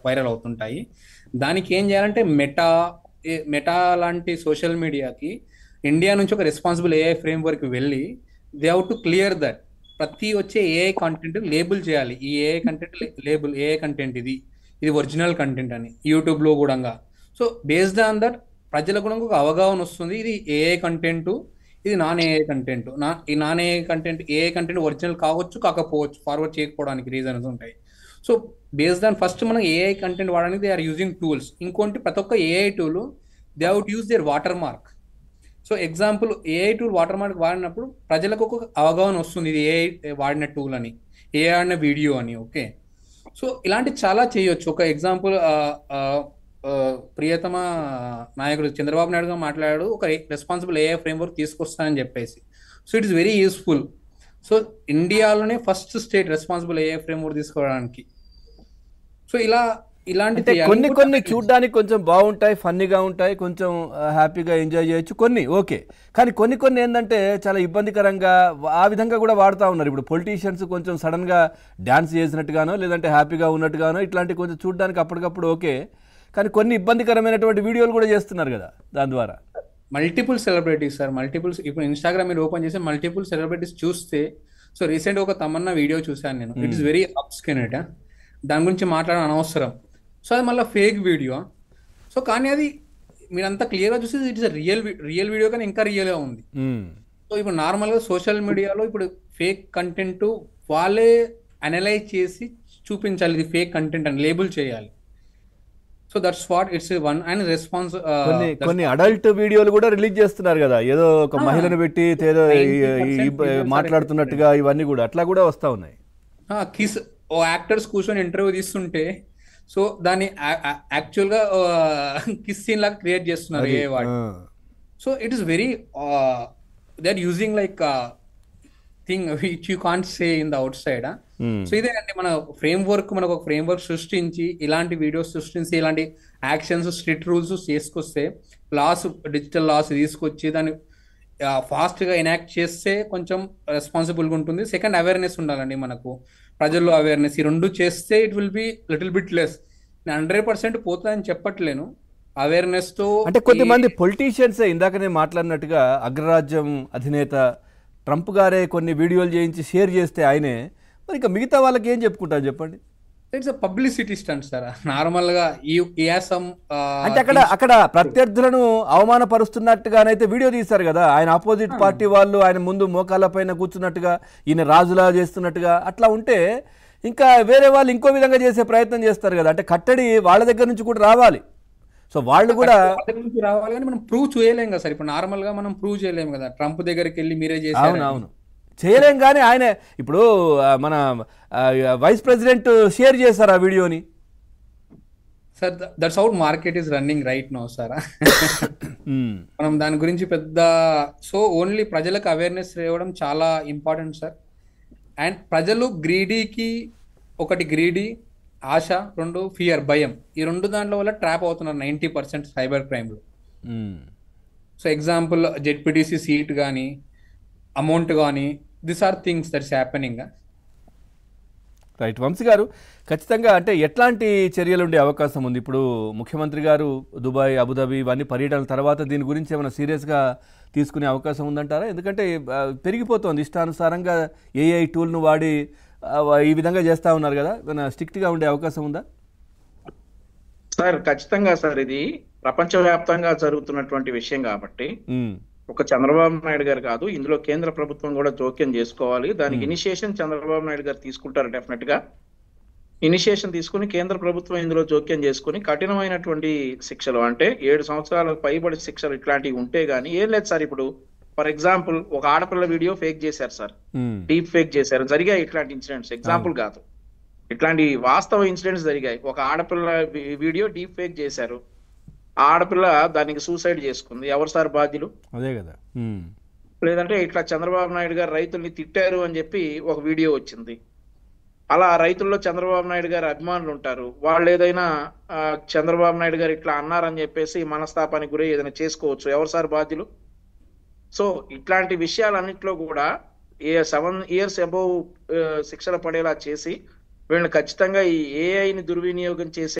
Viral అవుతుంటాయి. దానికి ఏం చేయాలంటే మెటా లాంటి సోషల్ మీడియాకి ఇండియా నుంచి ఒక రెస్పాన్సిబుల్ ఏఐ ఫ్రేమ్వర్క్ వెళ్ళి they have to clear that ప్రతి వచ్చే ఏఐ కంటెంట్ లేబుల్ చేయాలి. ఈ AI content label AI content ఇది ఇది ఒరిజినల్ కంటెంట్ అని యూట్యూబ్ లో కూడా. సో బేస్డ్ ఆన్ దట్ ప్రజలకు కూడా ఒక అవగాహన వస్తుంది. ఇది ఏఐ కంటెంట్, ఇది నాన్ ఏఐ కంటెంట్. ఈ non AI content AI content original కావచ్చు కాకపోవచ్చు, ఫార్వర్డ్ చేయకపోవడానికి రీజన్స్ ఉంటాయి. సో బేస్డ్ ఆన్ ఫస్ట్ మనం ఏఐ కంటెంట్ వాడడానికి దే ఆర్ యూజింగ్ టూల్స్. ఇంకోటి ప్రతి ఒక్క AI tool they would use their watermark. So example AI tool watermark వాడినప్పుడు ప్రజలకు ఒక అవగాహన వస్తుంది ఇది ఏఐ వాడిన టూల్ అని, ఏఐ ఆడిన వీడియో అని. ఓకే, సో ఇలాంటి చాలా చేయొచ్చు. ఒక ఎగ్జాంపుల్ ప్రియతమ నాయకుడు చంద్రబాబు నాయుడు గారు మాట్లాడాడు, ఒక రెస్పాన్సిబుల్ ఏఐ ఫ్రేమ్వర్క్ తీసుకొస్తానని చెప్పేసి. So it is very useful. So ఇండియాలోనే first state responsible AI framework తీసుకోవడానికి. సో ఇలాంటి కొన్ని కొన్ని చూడడానికి కొంచెం బాగుంటాయి, ఫన్నీగా ఉంటాయి, కొంచెం హ్యాపీగా ఎంజాయ్ చేయొచ్చు కొన్ని, ఓకే. కానీ కొన్ని కొన్ని ఏంటంటే చాలా ఇబ్బందికరంగా ఆ విధంగా కూడా వాడుతూ ఉన్నారు. ఇప్పుడు పొలిటీషియన్స్ కొంచెం సడన్గా డ్యాన్స్ చేసినట్టుగానో లేదంటే హ్యాపీగా ఉన్నట్టుగానో ఇట్లాంటి కొంచెం చూడడానికి అప్పటికప్పుడు ఓకే, కానీ కొన్ని ఇబ్బందికరమైనటువంటి వీడియోలు కూడా చేస్తున్నారు కదా దాని ద్వారా. Multiple celebrities sir, multiples. ఇప్పుడు ఇన్స్టాగ్రామ్ మీరు ఓపెన్ చేసి మల్టిపుల్ సెలబ్రిటీస్ చూస్తే, సో రీసెంట్ ఒక తమన్నా వీడియో చూశాను నేను. ఇట్ ఇస్ వెరీ అప్స్కెనెట్, దాని గురించి మాట్లాడడం అనవసరం. సో అది మళ్ళీ ఫేక్ వీడియో. సో కానీ అది మీరంతా క్లియర్గా చూస్తే ఇట్ ఇస్ రియల్ వీడియో, కానీ ఇంకా రియల్గా ఉంది. సో ఇప్పుడు నార్మల్గా సోషల్ మీడియాలో ఇప్పుడు ఫేక్ కంటెంట్ వాళ్ళే అనలైజ్ చేసి చూపించాలి, ఇది ఫేక్ కంటెంట్ అని లేబుల్ చేయాలి. So that's what it's one and response. కొన్ని అడల్ట్ వీడియోలు కూడా రిలీజ్ చేస్తున్నారు కదా, ఏదో ఒక మహిళను పెట్టి ఏదో మాట్లాడుతున్నట్టుగా, ఇవన్నీ కూడా అట్లా కూడా వస్తా ఉన్నాయి. కిస్ ఓ యాక్టర్స్ కూర్చొని ఇంటర్వ్యూ తీస్తుంటే సో దాన్ని యాక్చువల్ గా కిస్ సీన్ లాగా క్రియేట్ చేస్తున్నారు ఏ వాడు. So it is very they are using like thing which you can't say in the outside. So ఇదే అండి మన మనకు ఒక ఫ్రేమ్వర్క్ సృష్టించి ఇలాంటి వీడియోస్ సృష్టించి ఇలాంటి యాక్షన్స్ స్ట్రిక్ట్ రూల్స్ చేసుకొస్తే, డిజిటల్ లాస్ తీసుకొచ్చి దాన్ని ఫాస్ట్ గా ఎనాక్ట్ చేస్తే కొంచెం రెస్పాన్సిబుల్ గా ఉంటుంది. సెకండ్ అవేర్నెస్ ఉండాలండి మనకు, ప్రజల్లో అవేర్నెస్. ఈ రెండు చేస్తే it will be little bit less. నేను 100% పోతుందని చెప్పట్లేను. అవేర్నెస్ తో అంటే కొంతమంది పొలిటీషియన్స్ ఇందాక నేను మాట్లాడినట్టుగా అగ్రరాజ్యం అధినేత ట్రంప్ గారే కొన్ని వీడియోలు చేయించి షేర్ చేస్తే ఆయనే, మరి ఇంకా మిగతా వాళ్ళకి ఏం చెప్పుకుంటారు చెప్పండి? It's publicity stunt sir. Normal గా అంటే అక్కడ ప్రత్యర్థులను అవమానపరుస్తున్నట్టుగానైతే వీడియో తీశారు కదా, ఆయన ఆపోజిట్ పార్టీ వాళ్ళు ఆయన ముందు మోకాళ్ళ పైన కూర్చున్నట్టుగా, ఈయన రాజులా చేస్తున్నట్టుగా. అట్లా ఉంటే ఇంకా వేరే వాళ్ళు ఇంకో విధంగా చేసే ప్రయత్నం చేస్తారు కదా. అంటే కట్టడి వాళ్ళ దగ్గర నుంచి కూడా రావాలి. సో వాళ్ళు కూడా రావాలి, కానీ మనం ప్రూవ్ చేయలేం కదా సార్. ఇప్పుడు నార్మల్ గా మనం ప్రూవ్ చేయలేము కదా, ట్రంప్ దగ్గరికి వెళ్ళి మీరే చేశారు. అవును చేయలేం, కానీ ఆయన ఇప్పుడు మన వైస్ ప్రెసిడెంట్ షేర్ చేశారు ఆ వీడియోని. Sir that's how market is running right now sir. మనం దాని గురించి సో ఓన్లీ ప్రజలకు అవేర్నెస్ ఇవ్వడం చాలా ఇంపార్టెంట్ సార్. అండ్ ప్రజలు ఒకటి గ్రీడీ ఆశ, రెండు ఫియర్ భయం, ఈ రెండు దాంట్లో వల్ల ట్రాప్ అవుతున్నారు 90% సైబర్ క్రైమ్లో. సో ఎగ్జాంపుల్ జెడ్పీటీసీ సీట్ కానీ అమౌంట్ కానీ, this are things that's happening. Right Vamshi garu, ఖచ్చితంగా అంటే ఎట్లాంటి చర్యలు ఉండే అవకాశం ఉంది? ఇప్పుడు ముఖ్యమంత్రి గారు దుబాయ్, అబుదాబి ఇవన్నీ పర్యటనల తర్వాత దీని గురించి ఏమైనా సీరియస్గా తీసుకునే అవకాశం ఉందంటారా? ఎందుకంటే పెరిగిపోతుంది ఇష్టానుసారంగా ఏఐ టూల్ను వాడి ఈ విధంగా చేస్తూ ఉన్నారు కదా, ఏమైనా స్ట్రిక్ట్గా ఉండే అవకాశం ఉందా? సార్ ఖచ్చితంగా సార్, ఇది ప్రపంచవ్యాప్తంగా జరుగుతున్నటువంటి విషయం కాబట్టి ఒక చంద్రబాబు నాయుడు గారు కాదు, ఇందులో కేంద్ర ప్రభుత్వం కూడా జోక్యం చేసుకోవాలి. దానికి ఇనిషియేషన్ చంద్రబాబు నాయుడు గారు తీసుకుంటారు డెఫినెట్ గా. ఇనిషియేషన్ తీసుకుని కేంద్ర ప్రభుత్వం ఇందులో జోక్యం చేసుకుని కఠినమైనటువంటి శిక్షలు, అంటే 7 సంవత్సరాలకు పైబడి శిక్షలు ఇట్లాంటివి ఉంటే గానీ ఏం లేదు సార్. ఇప్పుడు ఫర్ ఎగ్జాంపుల్ ఒక ఆడపిల్ల వీడియో ఫేక్ చేశారు సార్, డీప్ ఫేక్ చేశారు, జరిగాయి ఇట్లాంటి ఇన్సిడెంట్స్. ఎగ్జాంపుల్ కాదు, ఇట్లాంటి వాస్తవ ఇన్సిడెంట్స్ జరిగాయి. ఒక ఆడపిల్ల వీడియో డీప్ ఫేక్ చేశారు, ఆడపిల్ల దానికి సూసైడ్ చేసుకుంది. ఎవరు సార్ బాధ్యులు? అదే కదా. లేదంటే ఇట్లా చంద్రబాబు నాయుడు గారు రైతుల్ని తిట్టారు అని చెప్పి ఒక వీడియో వచ్చింది. అలా రైతుల్లో చంద్రబాబు నాయుడు గారు అభిమానులు ఉంటారు, వాళ్ళు ఏదైనా చంద్రబాబు నాయుడు గారు ఇట్లా అన్నారని చెప్పేసి మనస్తాపానికి గురి ఏదైనా చేసుకోవచ్చు. ఎవరు సార్ బాధ్యులు? సో ఇట్లాంటి విషయాలన్నింటిలో కూడా 7 years అబౌవ్ శిక్షలు పడేలా చేసి వీళ్ళని ఖచ్చితంగా ఈ ఏఐని దుర్వినియోగం చేసే